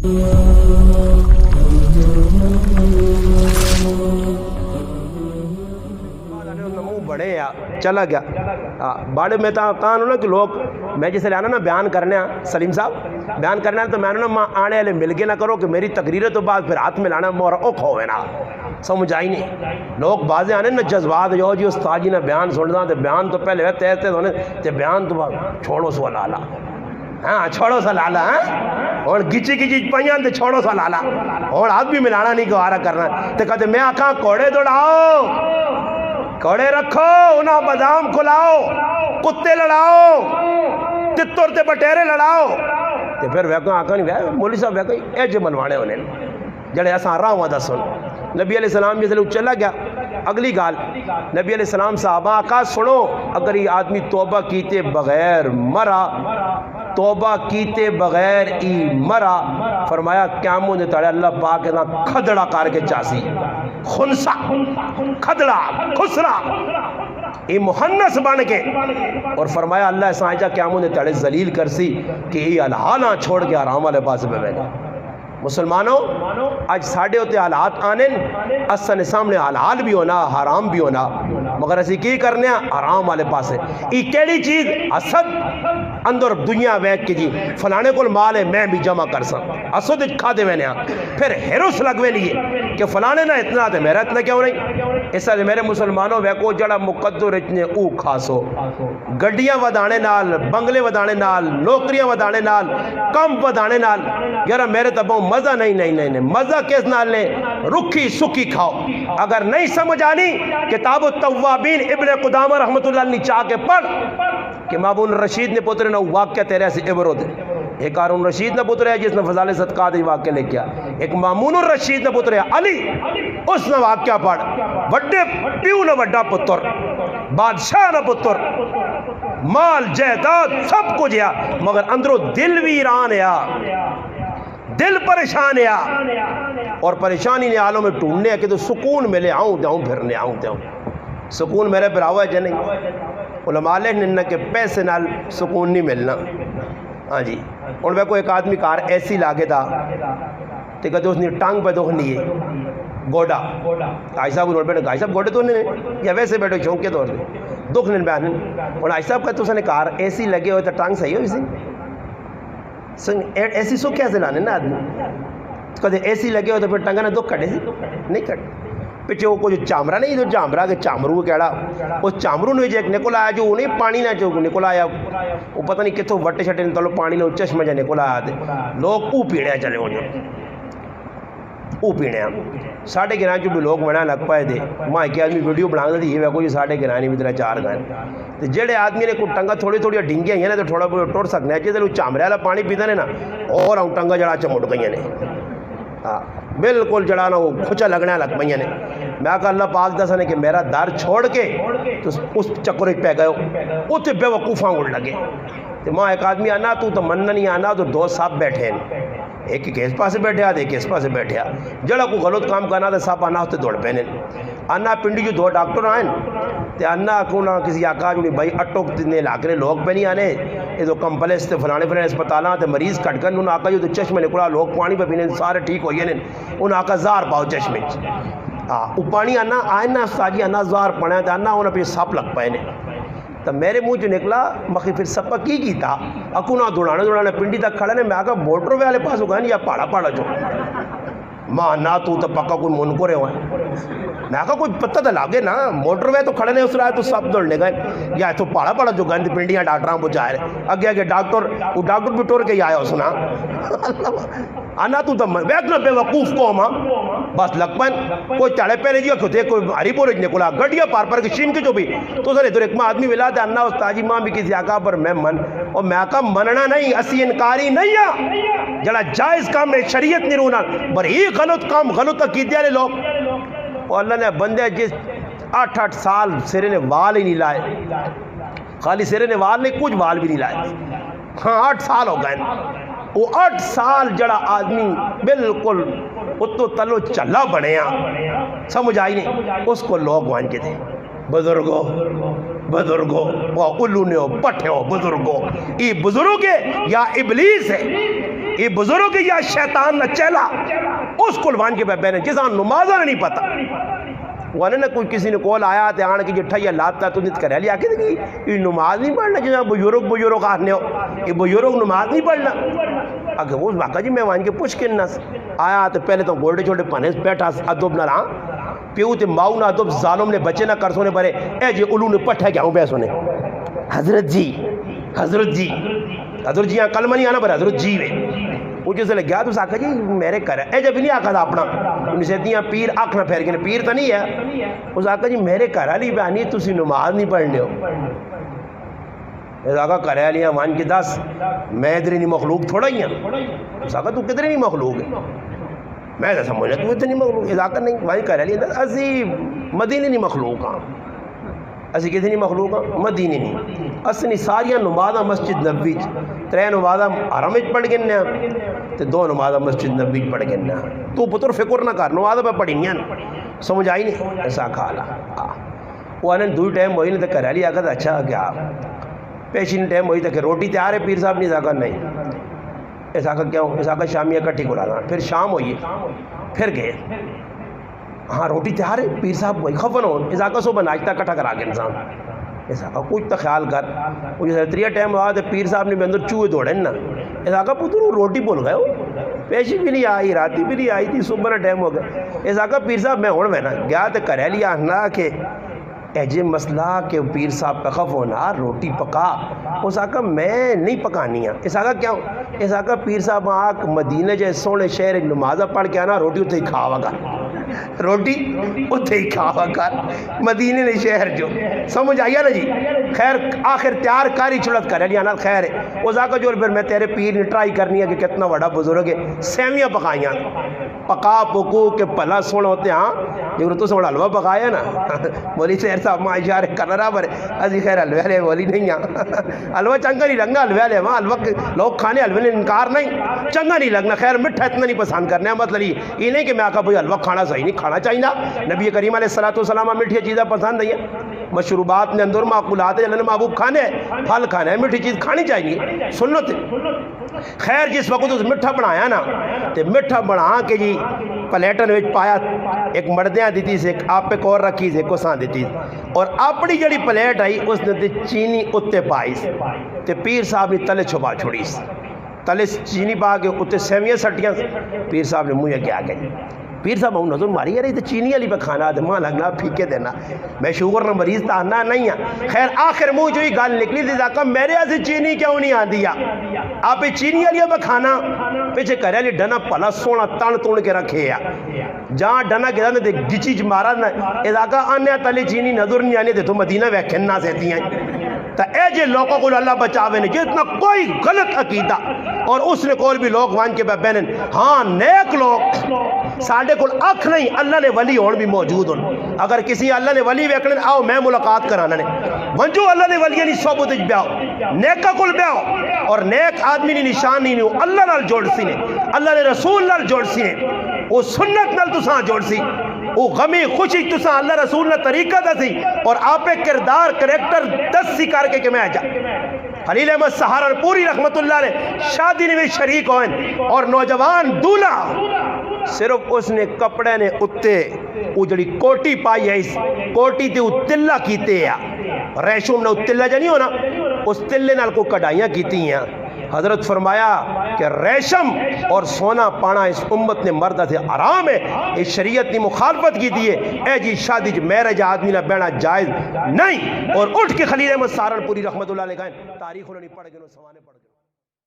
बड़े आ चला गया बड़े में कहा ना कि लोग मैं जिसे आना ना बयान करने सलीम साहब बयान करना तो मैं ना मां आने वाले मिल के ना करो कि मेरी तकरीर तो बाद फिर हाथ में लाना मोर औखा होवे ना समझ आई नहीं लोग बाजे आने ना जज्बात जो जी उस्ताद जी ने बयान सुनना तो बयान तो पहले तय तय होने ते बयान तो छोड़ो सो लाला हाँ छोड़ो सा लाला हाँ और गिची गिची पाइया तो छोड़ो सा लाला और हाथ भी मिलाना नहीं गवारा करना तो कहते मैं आखा कोड़े दौड़ाओ कोड़े रखो उन्हें बादाम खुलाओ कुत्ते लड़ाओ तित्तुर ते बटेरे लड़ाओ तो फिर वह आखा नहीं वह मौलवी साहब वह कोई एज मनवाने होने जड़े असा आराम हुआ दस नबी अलैहिस्सलाम जिसले चला गया अगली गाल नबी अलैहिस्सलाम साहबा आका सुनो अगर ये आदमी तौबा कीते बगैर मरा तौबा कीते बगैर ई मरा फरमाया क्यामों ने ताड़े अल्लाह पाक ना खदड़ा करके चासी खुनसा खदड़ा खुसरा ये मुहन्नस बन के और फरमाया अल्लाह साइजा क्यामों ने ताड़े जलील करसी कि ये अलहाना छोड़ के आराम वाले पास बैठा मुसलमानों आज साढ़े होते हालात आने असन सामने हलाल भी होना हराम भी होना मगर असी की करने आराम वाले पास है ये केड़ी चीज असद अंदर दुनिया वैक के जी फलाने को माल है मैं भी जमा कर सक असद खा दे मैंने फिर हेरुस लगवे लिए कि फलाने ना इतना तो मेरा इतना क्यों नहीं इस मेरे मुसलमानों वैको जड़ा मुकद्दर इतने ऊ खासो गड्डियां वधाने नाल बंगले वधाने नाल नौकरियां वधाने नाल कम वधाने नाल यार मेरे तब मजा नहीं मजा किस नाल ने रुखी सुखी खाओ अगर नहीं समझ आनी किताब तव्वाबीन इब्ने कुदामा रहमतुल्लाह अलैह चाह के पढ़ कि मामून रशीद ने पुत्र ने वाक्य तेरे से इबरो दे एक हारून रशीद ने पुत्र है जिसने फजाले सदकात वाक्य लेके आ एक मामून रशीद ने पुत्र है अली उसने वाक्य पढ़ बड़े प्यू ने बड़ा पुत्र बादशाह ने पुत्र माल जायदाद सब कुछ आ मगर अंदरों दिल वीरान आ दिल परेशान या और परेशानी ने आलों में ढूंढने कि तो सुकून मिले आऊँ जाऊँ फिरने आऊँ जाऊँ सुकून मेरे बराबर है नहीं उलमाले ने के पैसे नाल सुकून नहीं मिलना हाँ जी और मैं को एक आदमी कार ऐसी लागे था तो कहते उसने टांग पे दुख नहीं है गोडा भाई साहब रोड पे भाई साहब गोडे तो नहीं या वैसे बैठो शौक के तौर पर दुख नहीं बयान और भाई साहब कहते उसने कार ऐसी लगे हुए तो टांग सही हो इसी ऐसी सो कैसे लाने ना आदमी कदे ऐसी लगे हो तो फिर टंगा ना दुख कटे नहीं कटे पिछे वो कुछ चामरा नहीं जो चामरा के चामरू केड़ा उस चामरू ने एक निकल आया जो नहीं पानी ना जो निकल आया वो पता नहीं कितों वट्टे छटे तलो पानी लो चश्मे जा निकल आया लोग ऊ पीड़े चले हो ऊ पीड़े साढ़े गिरां चो भी लोग बना लग पाए थे माँ एक आदमी वीडियो बना दी है कोई साढ़े गिरां नहीं भी चार गाने तो जेड़े आदमी ने कोई टंगा थोड़ी थोड़ी डिंगियां हैं ना तो थोड़ा बहुत टुर सकने चाहिए चामरे वाला पानी पीते ने ना और आऊँ टंगा जड़ा चमुट गई ने हाँ बिल्कुल जड़ा ना वो खुचा लगने लग पई ने मैं कहा अल्लाह पाक दस ने कि मेरा दर छोड़ के तो उस चक्कर पै गए उत्थे बेवकूफा उड़ लगे तो माँ एक आदमी आना तू तो मन नहीं आना तो दो साहब बैठे हैं एक इस पास बैठा एक इस पास बैठा जड़ा को गलत काम करना तो साहब आना उससे दौड़ पैने आना पिंडी जो दो डॉक्टर आए तो आना को ना किसी आका जो भाई अटो ने लाकरे लोग पे नहीं आने ये तो कंप्लेक्स से फलाने अस्पताल तो मरीज कट कर उन्होंने आका जो चश्मे निकला लोग पानी पे पीने सारे ठीक हो गए उन्हें आका जार पाओ चश्मे हाँ वो पानी आना आए ना साजी आना जार पड़ा तो आना उन्हें फिर सप लग पाए ने तो मेरे मुँह जो निकला मखी फिर सप्पा की था अकू ना दौड़ाने पिंडी तक खड़े ने मैं आका मोटर वाले पास हो गए या पहाड़ा जो माँ ना तू तो पक्का कोई मुन को रहे मैं कहा कोई पता तो लागे ना मोटर वे तो खड़े ने उस रात तो सब दौड़ने गए या तो पहाड़ा जो गंद पिंडियाँ डॉक्टर बुझा रहे अगे डॉक्टर वो डॉक्टर भी टोर के आया उसना आना तू तो वैक ना बेवकूफ को माँ बस लग पाए कोई चढ़े पे नहीं खुदे कोई हरीपुर निकला गड्डिया पार के शीन के जो भी तो सर इधर एक माँ आदमी मिला था अन्ना उस्ताजी माँ भी किसी आका पर मैं मन और मैं आका मनना नहीं असी इनकारी नहीं है जरा जायज़ काम है शरीयत नहीं रोना पर ये गलत काम गलत अकीदे लोग और अल्लाह ने बंदे जिस 8-8 साल सिरे ने वाल ही नहीं लाए खाली सिरे ने वाल नहीं कुछ वाल भी नहीं लाए हाँ 8 साल हो गए वो 8 साल जड़ा आदमी बिल्कुल उतो तलो चला बने समझ आई नहीं उसको लोग मान के थे बुजुर्गो वो उल्लू ने पठे हो बुजुर्गो ये बुजुर्ग है या इबलीस है یہ بزرگ یا شیطان نہ چلا اس کو وان کے بہنے جسا نمازہ نہیں پتا وانا نہ کوئی کسی نے کول آیا تے آن کے جٹھا یا لاتا تو نیت کرے لیا کہ یہ نماز نہیں پڑھنا جسا بزرگ آنے ہو یہ بزرگ نماز نہیں پڑھنا اگر وہ واقعہ جی میں وان کے پوچھ کے نس آیا تو پہلے تو گولڈے چھوٹے پانے بیٹھا ادب نہ رہا پیو تے ماؤ نہ ادب ظالم نے بچے نہ کر سونے پڑے اے جی علو نے پٹھا کیا ہوں بیسونے حضرت جی ہاں کلمہ نہیں آنا پر حضرت جی وے وہ جسے لے گیا تو ساکھا جی میرے کر ہے اے جب نہیں آکھا تھا اپنا انہیں سے دیاں پیر آنکھ نہ پھیر کے پیر تو نہیں ہے وہ ساکھا جی میرے کر ہے لی بیانی تسی نماز نہیں پڑھنے ہو ساکھا کر ہے لیا وان کی دس میں ادھر نہیں مخلوق تھوڑا ہی ہیں ساکھا تو کدھر نہیں مخلوق ہے میں تو سمجھا تو اتنی مخلوق اضافہ نہیں وہی کر رہی ہے اسی مدینے نہیں مخلوق ہاں اسی کتنی مخلوق ہاں مدینے نہیں اصلی ساریاں نمازہ مسجد نبی ترے نمازہ حرم پڑھ گئے تے دو نمازہ مسجد نبی پڑھ گئے تو پتر فکر نہ کر نمازہ پہ پڑھی نہیں سمجھ آئی نہیں ایسا کھالا وہ انہیں دوئی ٹائم وہی نہیں تھا کر لیا کہ اچھا کیا پیشین ٹائم وہی تھا کہ روٹی تیار ہے پیر صاحب نہیں ساکھا نہیں ایسا کہ کیا ہوں ایسا کہ شامیہ کٹھی کو لانا پھر شام ہوئی پھر گئے ہاں روٹی تیار ہے پیر صاحب وہی خفن ہو ایسا کہ صبح ناشتہ کٹھا کرا کے انسان ایسا کہ کچھ تو خیال کر وہ جیسے تریہ ٹائم ہوا تو پیر صاحب نے بھی اندر چوہے دوڑے نا ایسا کہ پتر وہ روٹی بول گئے ہو پیشی بھی نہیں آئی راتی بھی نہیں آئی تھی صبح ٹائم ہو گیا ایسا کہ پیر صاحب میں ہوں میں نا گیا تو کرے لیا نا کہ ایجے مسئلہ کہ پیر صاحب پہ خف ہونا روٹی پکا اس آقا میں نہیں پکانی ہے اس آقا کیا ہوں اس آقا پیر صاحب آکھ مدینہ جائے سونے شہر نمازہ پڑھ کے آنا روٹی اتھے ہی کھاوا گا روٹی اتھے ہی کھاوا کر مدینہ نے شہر جو سمجھ آئیا نا جی خیر آخر تیار کاری چھڑت کرے لیا نا خیر ہے اس آقا جو پھر میں تیرے پیر نے ٹرائی کرنی ہے کہ کتنا بڑا بزرگ ہے سیمیاں پکائیاں پکا پکو کے پلا سونا ہوتے ہاں جو تو سونا حلوہ پکایا نا بولی سیر صاحب ماں اشارے کر رہا پر ازی خیر حلوہ لے بولی نہیں حلوہ چنگا نہیں لگنا حلوہ لے وہاں حلوہ لوگ کھانے حلوہ نے انکار نہیں چنگا نہیں لگنا خیر مٹھا اتنا نہیں پسند کرنے ہیں مطلب یہ نہیں کہ میں آقا بھئی حلوہ کھانا صحیح نہیں کھانا چاہیے نبی کریم علیہ السلام مٹھی چیزیں پسند نہیں ہیں مشروبات میں اندر معقولات ہے جنہوں محبوب کھانے ہیں پھل کھانے ہیں مٹھی چیز کھانی چاہیے سنت خیر جس وقت اس مٹھا بنایا نا تو مٹھا بنا کے جی پلیٹن وچ پایا ایک مردیاں دیتی سے ایک آپ پہ کور رکھی سے ایک سان دیتی اور اپنی جڑی پلیٹ آئی اس نے چینی اتے پائی تے پیر صاحب نے تلے چھپا چھوڑی تلے چینی پا کے اتے سیویاں سٹیاں پیر صاحب نے منہ کیا گئی پیر صاحب ہوں نظر ماری یار یہ تو چینی والی پہ کھانا دے ماں لگنا پھیکے دینا میں شوگر نہ مریض تاہنا نہیں ہے خیر آخر منہ جو ہی گال نکلی تھی کہ میرے ایسے چینی کیوں نہیں آ دیا آپ چینی والی پہ کھانا پیچھے کرے لی ڈنا پلا سونا تان توڑ کے رکھے یا جہاں ڈنا کے دانے دے گچی مارا نا اذاکہ آنے تلی چینی نظر نہیں آنے دے تو مدینہ ویکھننا سہتی ہیں تا اے جے لوگوں کو اللہ بچاوے نے جتنا کوئی غلط عقیدہ اور اس نے کوئی بھی لوگ وان کے بہنن ہاں نیک لوگ ساڑھے کو اکھ نہیں اللہ نے ولی اور بھی موجود ہوں اگر کسی اللہ نے ولی ویکھنے آؤ میں ملاقات کرانا نے ونجو اللہ نے ولی نہیں صحبت بیاؤ نیکہ کل بیاؤ اور نیک آدمی نے نشان نہیں اللہ نال جوڑ سی نے اللہ نے رسول نال جوڑ سی نے وہ سنت نال تساں جوڑ سی وہ غمی خوشی تساں اللہ رسول نے طریقہ دا سی اور آپ کردار کریکٹر دس سی کر کے میں جا خلیل احمد سہارنپوری رحمت اللہ نے شادی میں شریک ہوئیں اور نوجوان دولا صرف اس نے کپڑے نے اتے وہ جڑی کوٹی پائی ہے اس کوٹی تے اتلہ کیتے ہیں ریشم نے اتلہ جا نہیں ہونا اس تلے نال کو کڑائیاں کیتی ہیں حضرت فرمایا کہ ریشم اور سونا پانا اس امت نے مردہ سے حرام ہے اس شریعت نے مخالفت کی دیئے اے جی شادی جو میرج آدمی نہ بینا جائز نہیں اور اٹھ کے خلیل احمد سہارنپوری رحمت اللہ علیہ تاریخ انہوں نے پڑھ گئے سوانے پڑھ گئے